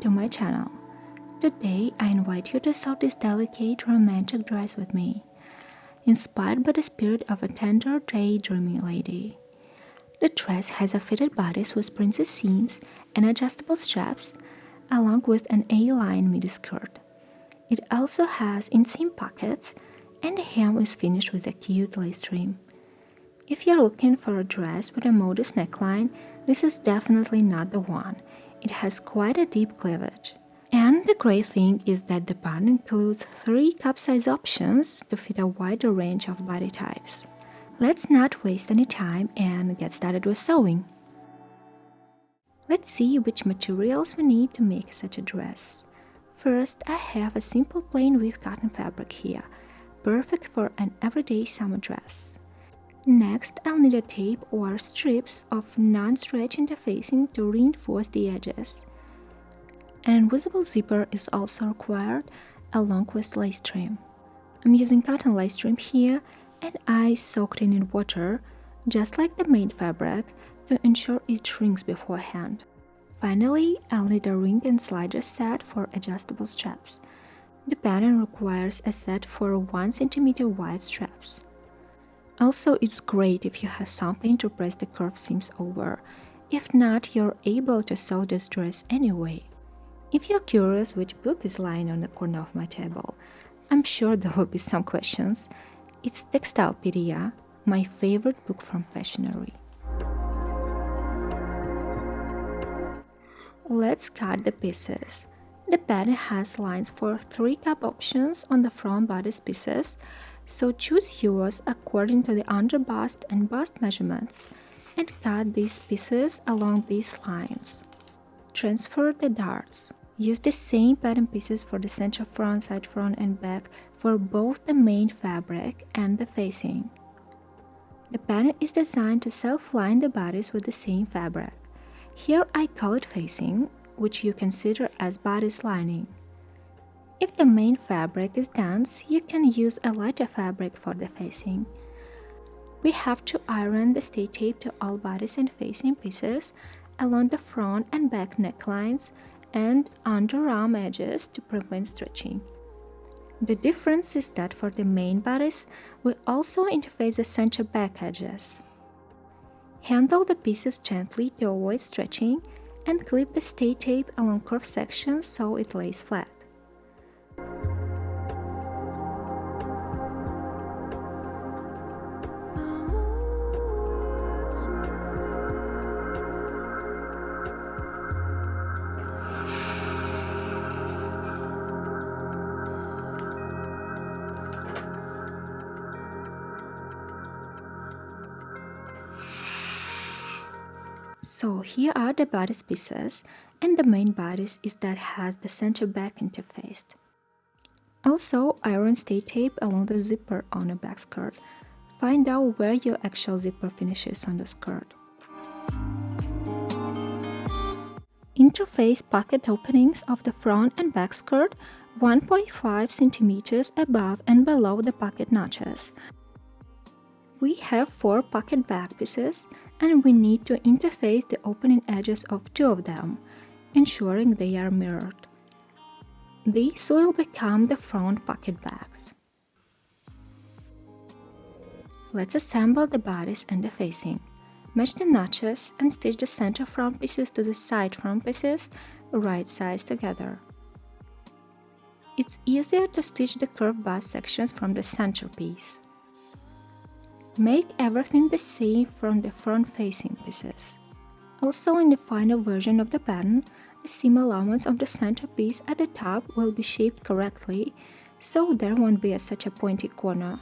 to my channel. Today I invite you to sew this delicate romantic dress with me, inspired by the spirit of a tender daydreaming lady. The dress has a fitted bodice with princess seams and adjustable straps, along with an A-line midi skirt. It also has inseam pockets, and the hem is finished with a cute lace trim. If you're looking for a dress with a modest neckline, this is definitely not the one. It has quite a deep cleavage. And the great thing is that the pattern includes 3 cup size options to fit a wider range of body types. Let's not waste any time and get started with sewing. Let's see which materials we need to make such a dress. First, I have a simple plain weave cotton fabric here, perfect for an everyday summer dress. Next, I'll need a tape or strips of non-stretch interfacing to reinforce the edges. An invisible zipper is also required, along with lace trim. I'm using cotton lace trim here, and I soaked it in water, just like the main fabric, to ensure it shrinks beforehand. Finally, I'll need a ring and slider set for adjustable straps. The pattern requires a set for 1 cm wide straps. Also, it's great if you have something to press the curved seams over. If not, you're able to sew this dress anyway. If you're curious which book is lying on the corner of my table, I'm sure there will be some questions. It's Textilepedia, my favorite book from Fashionary. Let's cut the pieces. The pattern has lines for 3 cup options on the front bodice pieces, so choose yours according to the under bust and bust measurements and cut these pieces along these lines. Transfer the darts. Use the same pattern pieces for the center front, side front and back for both the main fabric and the facing. The pattern is designed to self-line the bodice with the same fabric. Here I call it facing, which you consider as bodice lining. If the main fabric is dense, you can use a lighter fabric for the facing. We have to iron the stay tape to all bodice and facing pieces along the front and back necklines and underarm edges to prevent stretching. The difference is that for the main bodice, we also interface the center back edges. Handle the pieces gently to avoid stretching and clip the stay tape along curved sections so it lays flat. So here are the bodice pieces, and the main bodice is that has the center back interfaced. Also, iron stay tape along the zipper on a back skirt. Find out where your actual zipper finishes on the skirt. Interface pocket openings of the front and back skirt 1.5 cm above and below the pocket notches. We have 4 pocket back pieces, and we need to interface the opening edges of 2 of them, ensuring they are mirrored. These will become the front pocket backs. Let's assemble the bodice and the facing. Match the notches and stitch the center front pieces to the side front pieces, right sides together. It's easier to stitch the curved bust sections from the center piece. Make everything the same from the front-facing pieces. Also, in the final version of the pattern, the seam allowance of the center piece at the top will be shaped correctly, so there won't be such a pointy corner.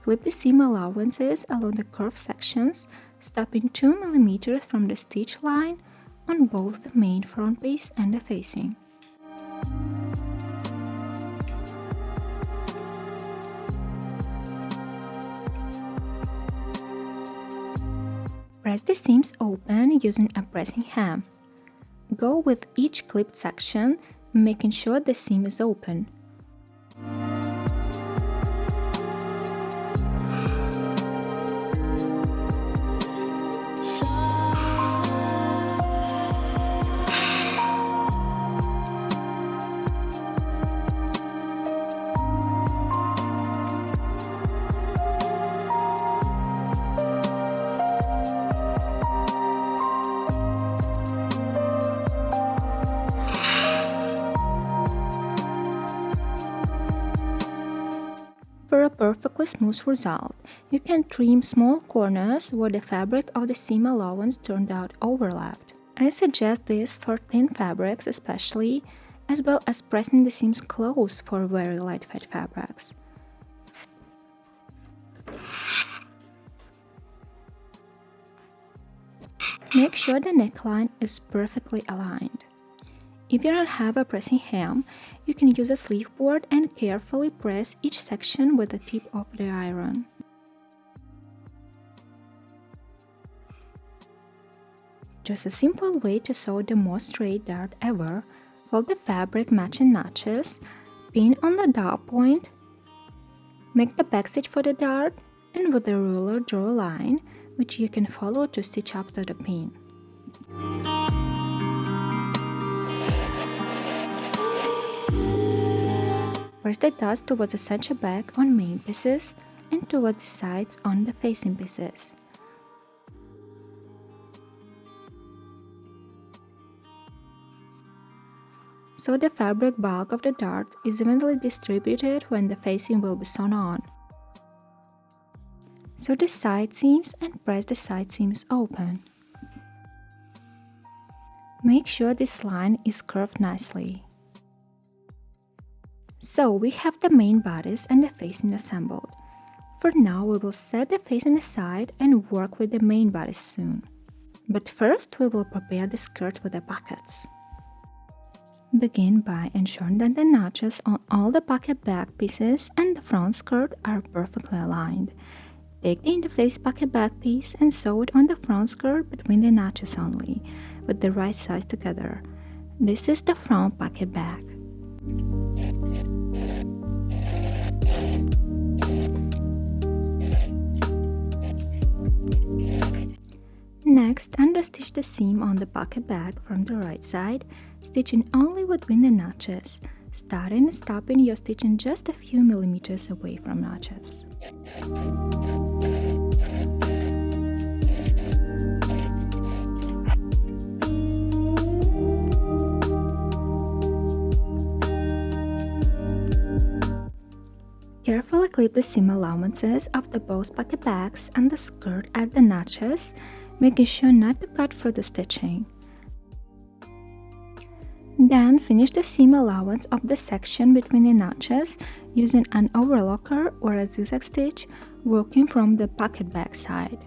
Clip the seam allowances along the curved sections, stopping 2 mm from the stitch line on both the main front piece and the facing. Press the seams open using a pressing hem. Go with each clipped section, making sure the seam is open. For a perfectly smooth result, you can trim small corners where the fabric of the seam allowance turned out overlapped. I suggest this for thin fabrics especially, as well as pressing the seams close for very light fit fabrics. Make sure the neckline is perfectly aligned. If you don't have a pressing hem, you can use a sleeve board and carefully press each section with the tip of the iron. Just a simple way to sew the most straight dart ever. Fold the fabric matching notches, pin on the dart point, make the backstitch for the dart, and with a ruler draw a line, which you can follow to stitch up to the pin. Press the dots towards the center back on main pieces and towards the sides on the facing pieces. So the fabric bulk of the dart is evenly distributed when the facing will be sewn on. Sew the side seams and press the side seams open. Make sure this line is curved nicely. So we have the main bodice and the facing assembled. For now we will set the facing aside and work with the main bodice soon. But first we will prepare the skirt with the pockets. Begin by ensuring that the notches on all the pocket back pieces and the front skirt are perfectly aligned. Take the interface pocket back piece and sew it on the front skirt between the notches only, with the right sides together. This is the front pocket back. Next, understitch the seam on the pocket back from the right side, stitching only between the notches, starting and stopping your stitching just a few millimeters away from notches. Carefully clip the seam allowances of the both pocket backs and the skirt at the notches, making sure not to cut through the stitching. Then finish the seam allowance of the section between the notches using an overlocker or a zigzag stitch, working from the pocket back side.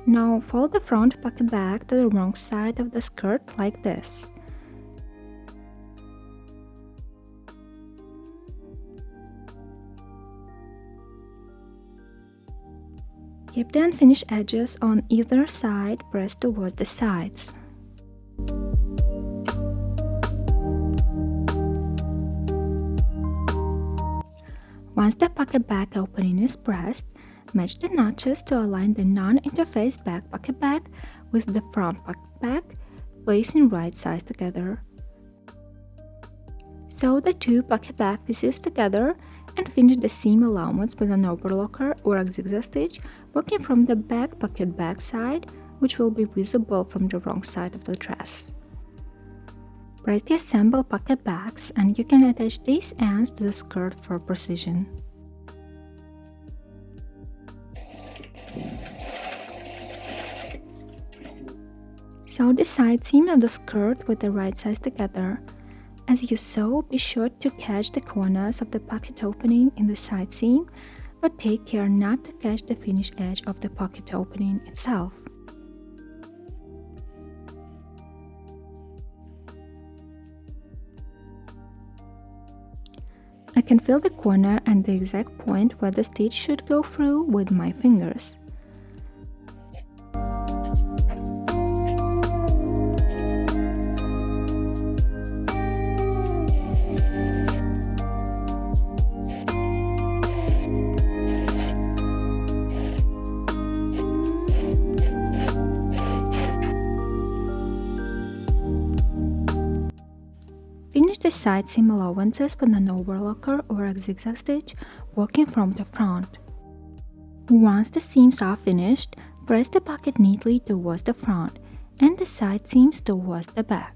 Now fold the front pocket back to the wrong side of the skirt like this. Keep the unfinished edges on either side pressed towards the sides. Once the pocket back opening is pressed, match the notches to align the non-interface back pocket back with the front pocket back, placing right sides together. Sew the two pocket back pieces together and finish the seam allowance with an overlocker or a zigzag stitch, working from the back pocket back side, which will be visible from the wrong side of the dress. Press the assembled pocket backs and you can attach these ends to the skirt for precision. Sew the side seam of the skirt with the right sides together. As you sew, be sure to catch the corners of the pocket opening in the side seam, but take care not to catch the finished edge of the pocket opening itself. I can feel the corner and the exact point where the stitch should go through with my fingers. Finish the side seam allowances with an overlocker or a zigzag stitch, working from the front. Once the seams are finished, press the pocket neatly towards the front and the side seams towards the back.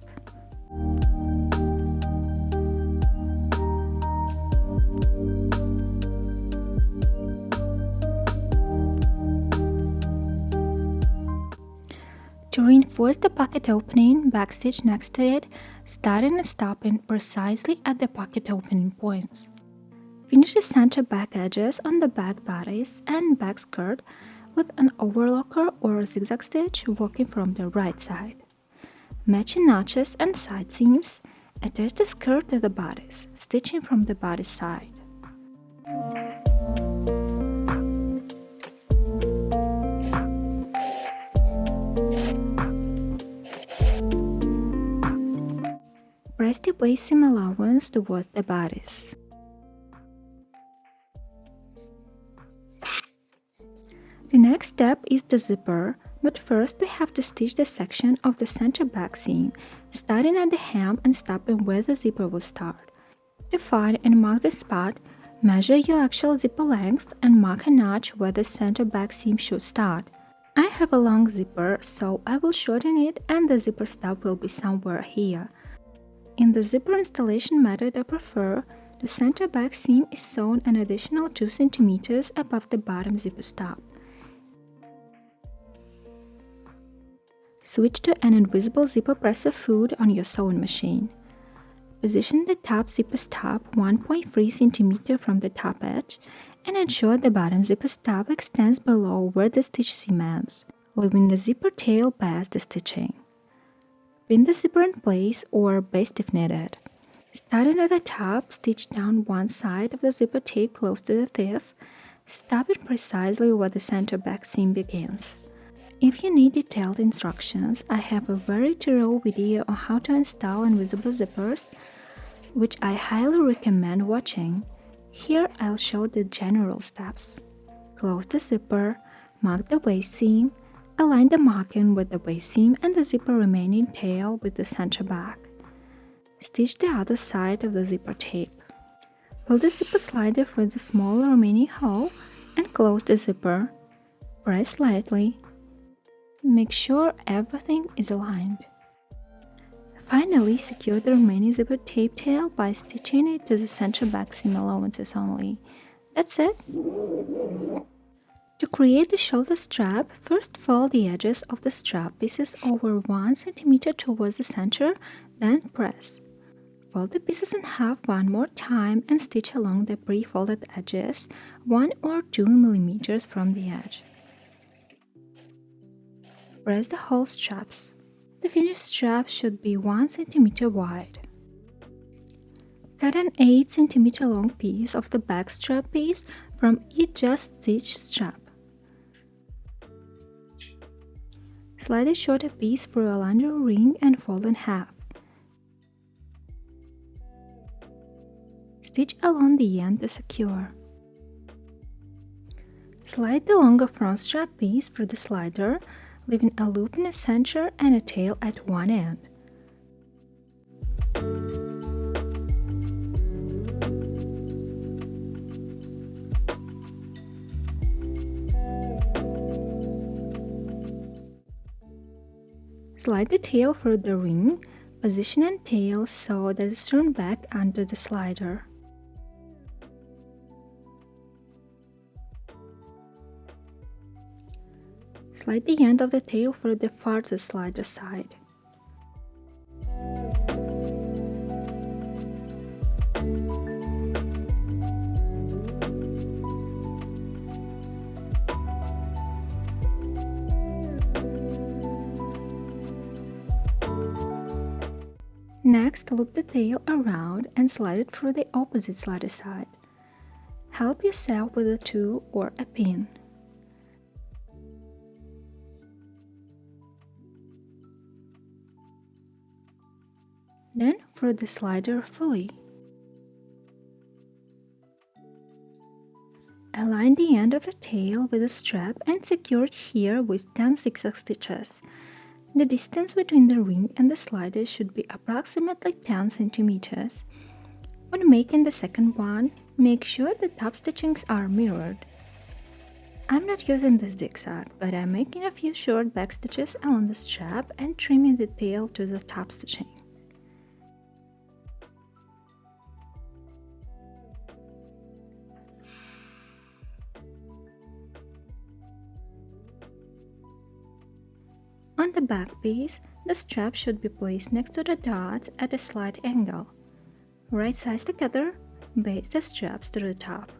To reinforce the pocket opening, backstitch next to it, starting and stopping precisely at the pocket opening points. Finish the center back edges on the back bodice and back skirt with an overlocker or a zigzag stitch working from the right side. Matching notches and side seams, attach the skirt to the bodice, stitching from the bodice side. Press the waist seam allowance towards the bodice. The next step is the zipper, but first we have to stitch the section of the center back seam, starting at the hem and stopping where the zipper will start. To find and mark the spot, measure your actual zipper length and mark a notch where the center back seam should start. I have a long zipper, so I will shorten it and the zipper stop will be somewhere here. In the zipper installation method I prefer, the center back seam is sewn an additional 2 cm above the bottom zipper stop. Switch to an invisible zipper presser foot on your sewing machine. Position the top zipper stop 1.3 cm from the top edge and ensure the bottom zipper stop extends below where the stitch seam ends, leaving the zipper tail past the stitching. Pin the zipper in place or baste if needed. Starting at the top, stitch down one side of the zipper tape close to the teeth, stopping precisely where the center back seam begins. If you need detailed instructions, I have a very thorough video on how to install invisible zippers, which I highly recommend watching. Here I'll show the general steps. Close the zipper, mark the waist seam, align the marking with the waist seam and the zipper remaining tail with the center back. Stitch the other side of the zipper tape. Pull the zipper slider through the small remaining hole and close the zipper. Press lightly. Make sure everything is aligned. Finally, secure the remaining zipper tape tail by stitching it to the center back seam allowances only. That's it! To create the shoulder strap, first fold the edges of the strap pieces over 1 cm towards the center, then press. Fold the pieces in half one more time and stitch along the pre-folded edges 1 or 2 mm from the edge. Press the whole straps. The finished strap should be 1 cm wide. Cut an 8 cm long piece of the back strap piece from each just stitched strap. Slide the shorter piece through a longer ring and fold in half. Stitch along the end to secure. Slide the longer front strap piece through the slider, leaving a loop in the center and a tail at one end. Slide the tail through the ring, positioning tail so that it's turned back under the slider. Slide the end of the tail through the farthest slider side. Next, loop the tail around and slide it through the opposite slider side. Help yourself with a tool or a pin. Then through the slider fully. Align the end of the tail with the strap and secure it here with 10 zigzag stitches. The distance between the ring and the slider should be approximately 10 centimeters. When making the second one, make sure the top stitchings are mirrored. I'm not using this zigzag, but I'm making a few short back stitches along the strap and trimming the tail to the top stitching. On the back piece, the strap should be placed next to the dots at a slight angle. Right sides together, baste the straps to the top.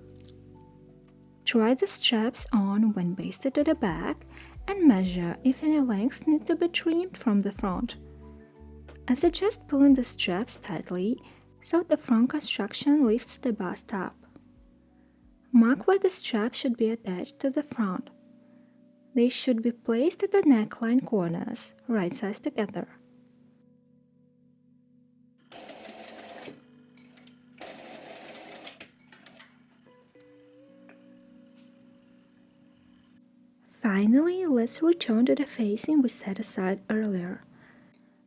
Try the straps on when basted to the back and measure if any lengths need to be trimmed from the front. I suggest pulling the straps tightly so the front construction lifts the bust up. Mark where the straps should be attached to the front. They should be placed at the neckline corners, right sides together. Finally, let's return to the facing we set aside earlier.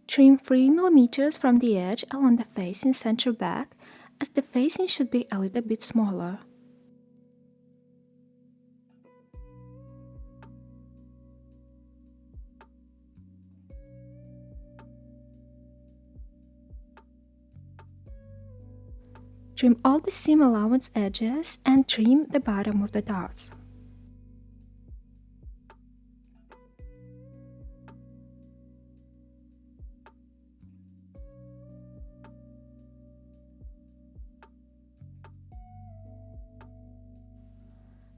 Trim 3 mm from the edge along the facing center back, as the facing should be a little bit smaller. Trim all the seam allowance edges and trim the bottom of the dots.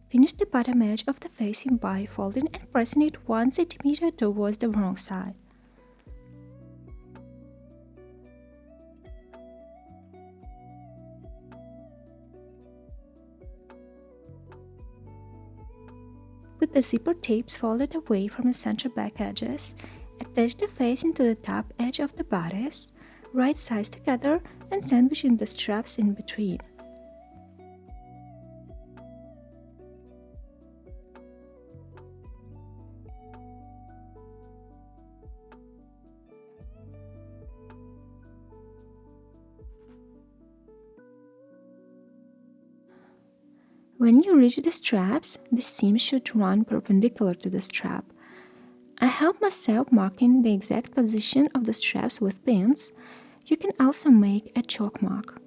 Finish the bottom edge of the facing by folding and pressing it 1 cm towards the wrong side. With the zipper tapes folded away from the center back edges, attach the facing to the top edge of the bodice, right sides together and sandwiching the straps in between. When you reach the straps, the seam should run perpendicular to the strap. I help myself marking the exact position of the straps with pins. You can also make a chalk mark.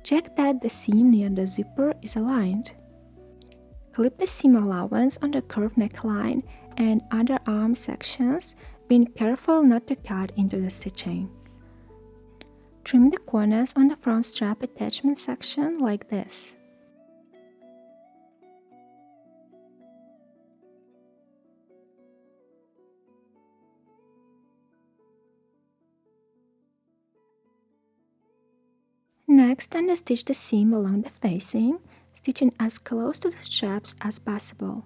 Check that the seam near the zipper is aligned. Clip the seam allowance on the curved neckline and underarm sections, being careful not to cut into the stitching. Trim the corners on the front strap attachment section like this. Next, understitch the seam along the facing, stitching as close to the straps as possible.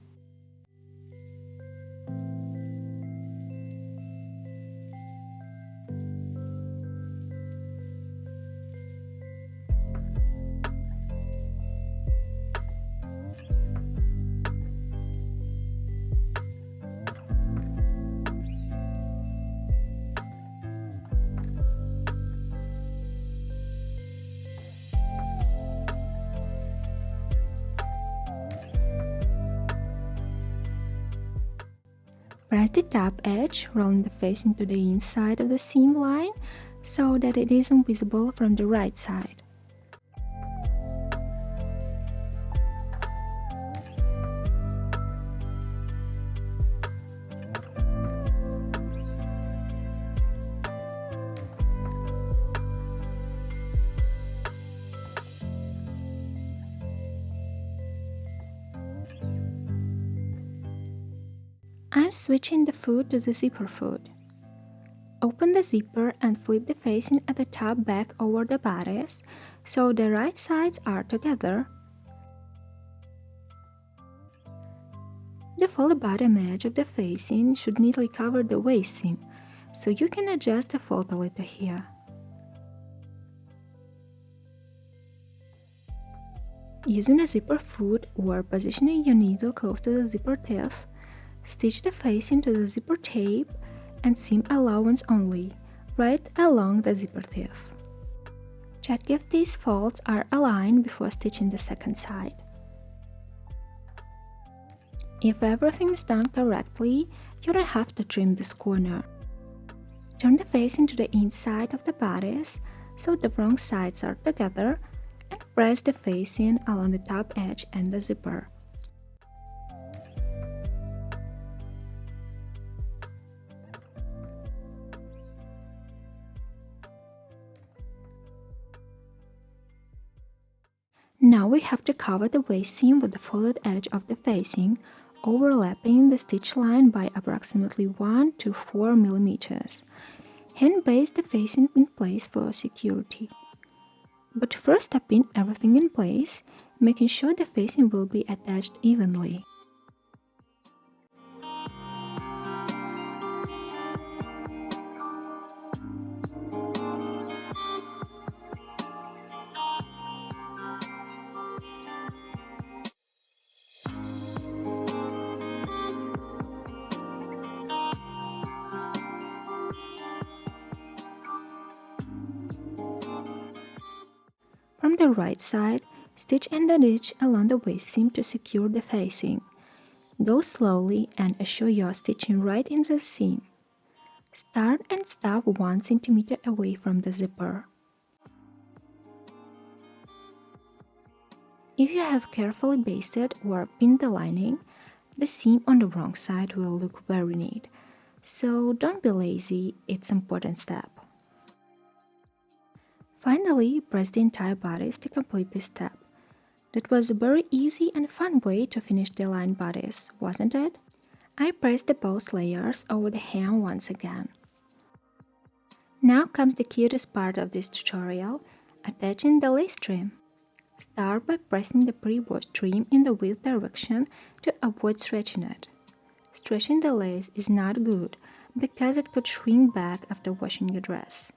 Press the top edge, rolling the facing to the inside of the seam line so that it isn't visible from the right side. I'm switching the foot to the zipper foot. Open the zipper and flip the facing at the top back over the bodice so the right sides are together. The folded bottom edge of the facing should neatly cover the waist seam, so you can adjust the fold a little here. Using a zipper foot or positioning your needle close to the zipper teeth, stitch the facing to the zipper tape and seam allowance only, right along the zipper teeth. Check if these folds are aligned before stitching the second side. If everything is done correctly, you don't have to trim this corner. Turn the facing to the inside of the bodice so the wrong sides are together and press the facing along the top edge and the zipper. Now we have to cover the waist seam with the folded edge of the facing, overlapping the stitch line by approximately 1 to 4 mm. Hand baste the facing in place for security. But first pin everything in place, making sure the facing will be attached evenly. From the right side, stitch and stitch along the waist seam to secure the facing. Go slowly and assure you are stitching right into the seam. Start and stop 1 cm away from the zipper. If you have carefully basted or pinned the lining, the seam on the wrong side will look very neat. So don't be lazy, it's an important step. Finally, press the entire bodice to complete this step. That was a very easy and fun way to finish the lined bodice, wasn't it? I pressed the both layers over the hem once again. Now comes the cutest part of this tutorial, attaching the lace trim. Start by pressing the pre-washed trim in the width direction to avoid stretching it. Stretching the lace is not good because it could shrink back after washing your dress.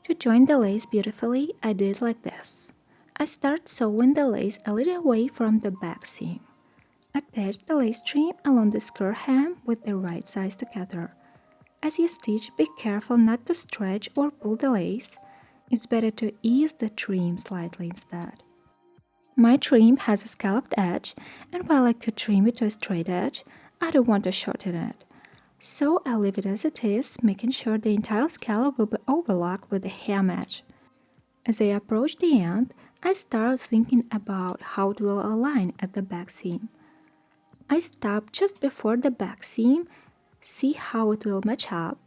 To join the lace beautifully, I did it like this. I start sewing the lace a little away from the back seam. Attach the lace trim along the skirt hem with the right sides together. As you stitch, be careful not to stretch or pull the lace. It's better to ease the trim slightly instead. My trim has a scalloped edge, and while I could trim it to a straight edge, I don't want to shorten it. So I leave it as it is, making sure the entire scallop will be overlocked with the hem edge. As I approach the end, I start thinking about how it will align at the back seam. I stop just before the back seam, see how it will match up,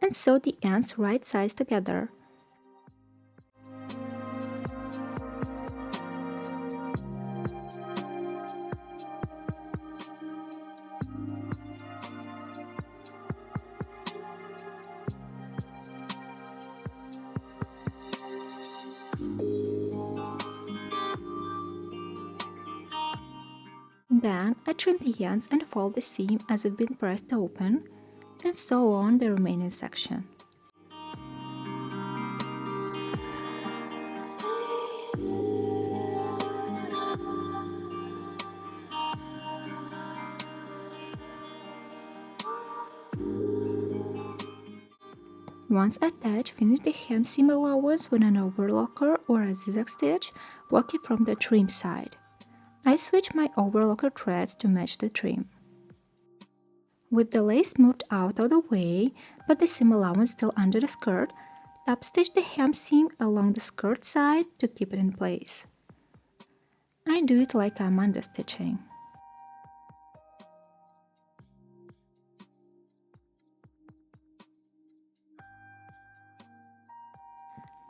and sew the ends right sides together. Then I trim the ends and fold the seam as if been pressed open, and sew on the remaining section. Once attached, finish the hem seam allowance with an overlocker or a zigzag stitch, working from the trim side. I switch my overlocker threads to match the trim. With the lace moved out of the way, but the seam allowance still under the skirt, top stitch the hem seam along the skirt side to keep it in place. I do it like I'm understitching.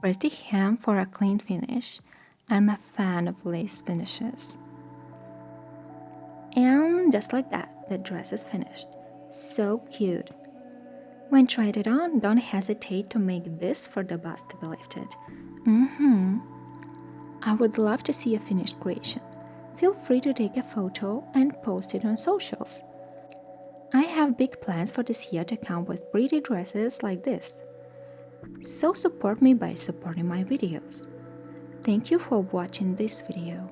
Press the hem for a clean finish. I'm a fan of lace finishes. And just like that, the dress is finished. So cute. When tried it on, don't hesitate to make this for the bust to be lifted. I would love to see a finished creation. Feel free to take a photo and post it on socials. I have big plans for this year to come with pretty dresses like this. So support me by supporting my videos. Thank you for watching this video.